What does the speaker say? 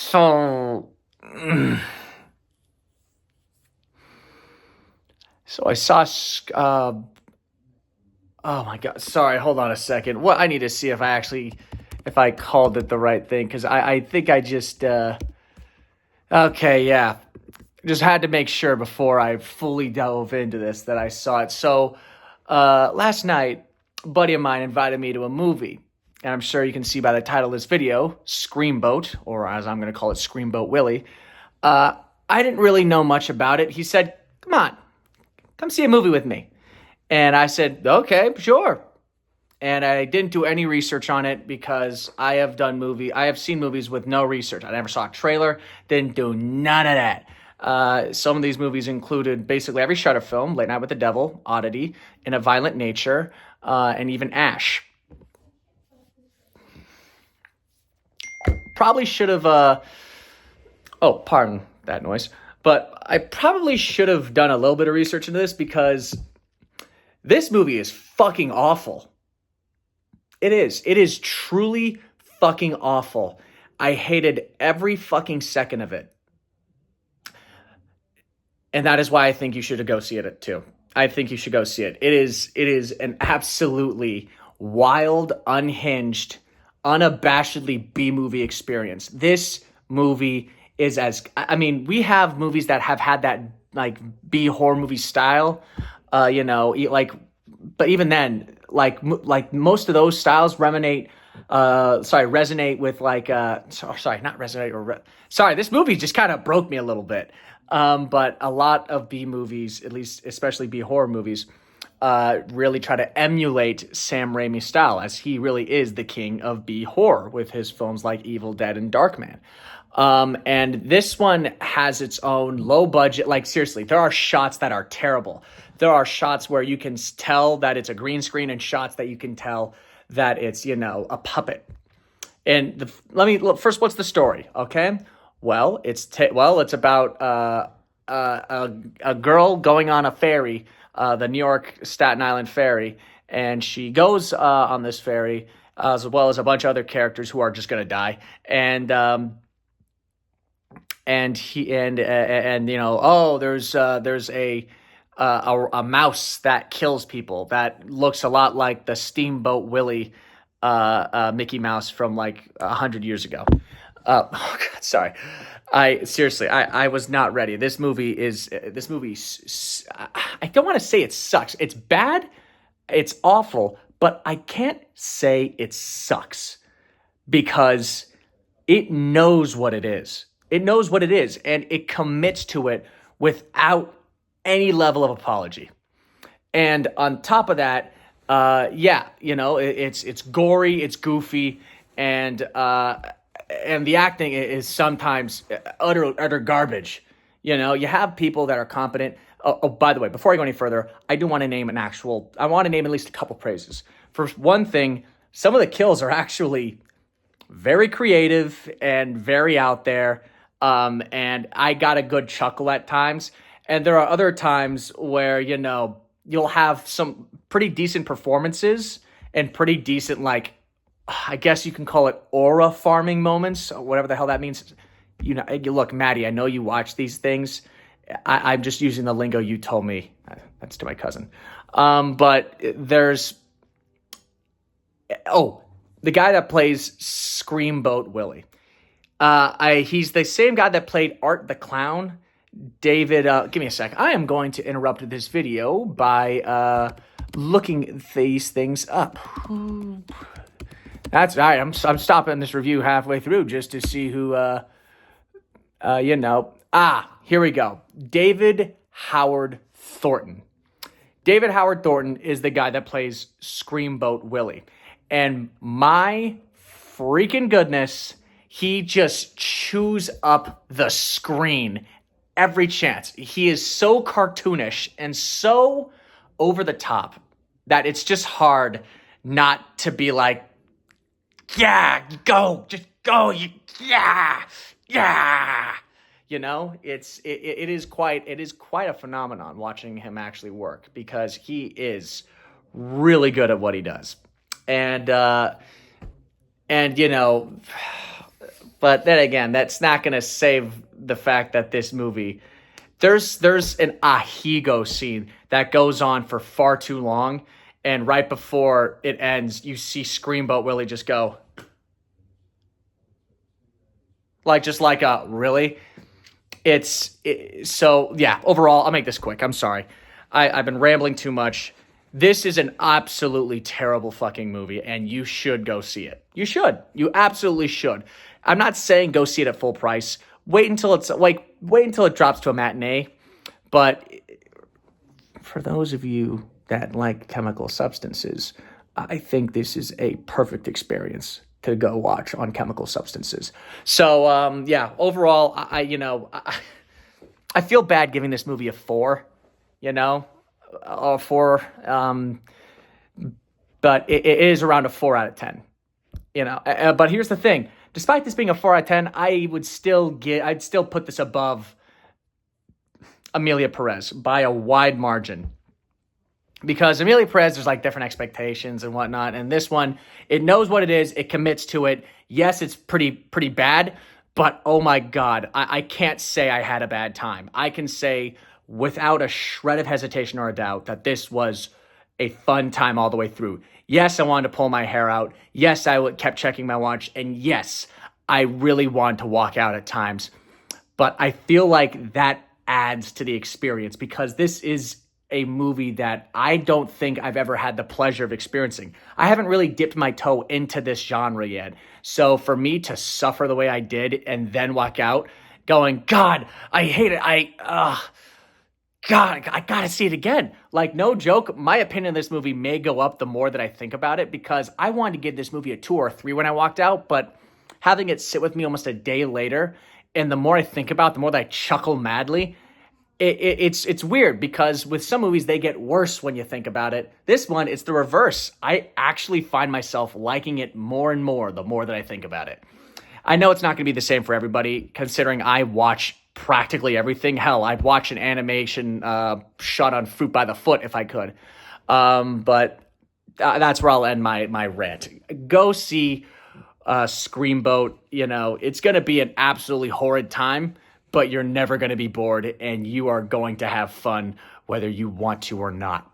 So, so I saw. Oh my God! Sorry, hold on a second. What I need to see if I called it the right thing because I think I just. Okay, yeah, just had to make sure before I fully dove into this that I saw it. So, last night, a buddy of mine invited me to a movie. And I'm sure you can see by the title of this video, Screamboat, or as I'm going to call it, Screamboat Willie. Uh, I didn't really know much about it. He said, "Come on, come see a movie with me." And I said, "Okay, sure." And I didn't do any research on it because I have seen movies with no research. I never saw a trailer, didn't do none of that. Some of these movies included basically every Shudder film, Late Night with the Devil, Oddity, In a Violent Nature, and even Ash. Probably should have, oh, pardon that noise, but I probably should have done a little bit of research into this because this movie is fucking awful. It is. It is truly fucking awful. I hated every fucking second of it. And that is why I think you should go see it too. I think you should go see it. It is an absolutely wild, unhinged, unabashedly B movie experience. This movie is as I mean, we have movies that have had that like B horror movie style, like, but even then, like most of those styles resonate with not resonate sorry, this movie just kind of broke me a little bit. But a lot of B movies, at least especially B horror movies, really try to emulate Sam Raimi's style, as he really is the king of B horror with his films like Evil Dead and Darkman. And this one has its own low budget. Like, seriously, there are shots that are terrible. There are shots where you can tell that it's a green screen and shots that you can tell that it's, a puppet. And let me look first. What's the story? Okay. Well, it's about a girl going on a ferry, the New York Staten Island ferry, and she goes on this ferry as well as a bunch of other characters who are just gonna die, and there's a mouse that kills people that looks a lot like the Steamboat Willie Mickey Mouse from like 100 years ago. Oh God, sorry. I was not ready. I don't want to say it sucks. It's bad. It's awful, but I can't say it sucks because it knows what it is. It knows what it is, and it commits to it without any level of apology. And on top of that, it's gory, it's goofy, and the acting is sometimes utter garbage. You have people that are competent. Oh, by the way, before I go any further, I want to name at least a couple praises. For one thing, some of the kills are actually very creative and very out there. And I got a good chuckle at times. And there are other times where, you'll have some pretty decent performances and pretty decent, like, I guess you can call it aura farming moments, or whatever the hell that means. Look, Maddie, I know you watch these things. I'm just using the lingo you told me. That's to my cousin. But there's, the guy that plays Screamboat Willie. He's the same guy that played Art the Clown. David, give me a sec. I am going to interrupt this video by looking these things up. That's all right. I'm stopping this review halfway through just to see who, here we go. David Howard Thornton. David Howard Thornton is the guy that plays Screamboat Willie. And my freaking goodness, he just chews up the screen every chance. He is so cartoonish and so over the top that it's just hard not to be like, yeah, just go, yeah. It is quite a phenomenon watching him actually work because he is really good at what he does. And But then again, that's not going to save the fact that this movie, there's an Ahigo scene that goes on for far too long, and right before it ends, you see Screamboat Willie just go, just like a really. So yeah. Overall, I'll make this quick. I'm sorry, I've been rambling too much. This is an absolutely terrible fucking movie, and you should go see it. You should. You absolutely should. I'm not saying go see it at full price. Wait until it drops to a matinee. But for those of you that like chemical substances, I think this is a perfect experience to go watch on chemical substances. So yeah, overall, I feel bad giving this movie a 4. A 4. But it is around a 4 out of 10. But here's the thing: despite this being a 4 out of 10, I'd still put this above Amelia Perez by a wide margin. Because Amelia Perez, there's like different expectations and whatnot. And this one, it knows what it is. It commits to it. Yes, it's pretty bad. But oh my God, I can't say I had a bad time. I can say without a shred of hesitation or a doubt that this was a fun time all the way through. Yes, I wanted to pull my hair out. Yes, I kept checking my watch. And yes, I really wanted to walk out at times. But I feel like that adds to the experience because this is a movie that I don't think I've ever had the pleasure of experiencing. I haven't really dipped my toe into this genre yet. So for me to suffer the way I did and then walk out going, God, I hate it. God, I gotta see it again. Like, no joke, my opinion of this movie may go up the more that I think about it because I wanted to give this movie a 2 or 3 when I walked out, but having it sit with me almost a day later, and the more I think about it, the more that I chuckle madly, it's weird because with some movies, they get worse when you think about it. This one, it's the reverse. I actually find myself liking it more and more the more that I think about it. I know it's not going to be the same for everybody, considering I watch practically everything. Hell, I'd watch an animation shot on Fruit by the Foot if I could. But that's where I'll end my rant. Go see Screamboat. It's going to be an absolutely horrid time, but you're never going to be bored, and you are going to have fun whether you want to or not.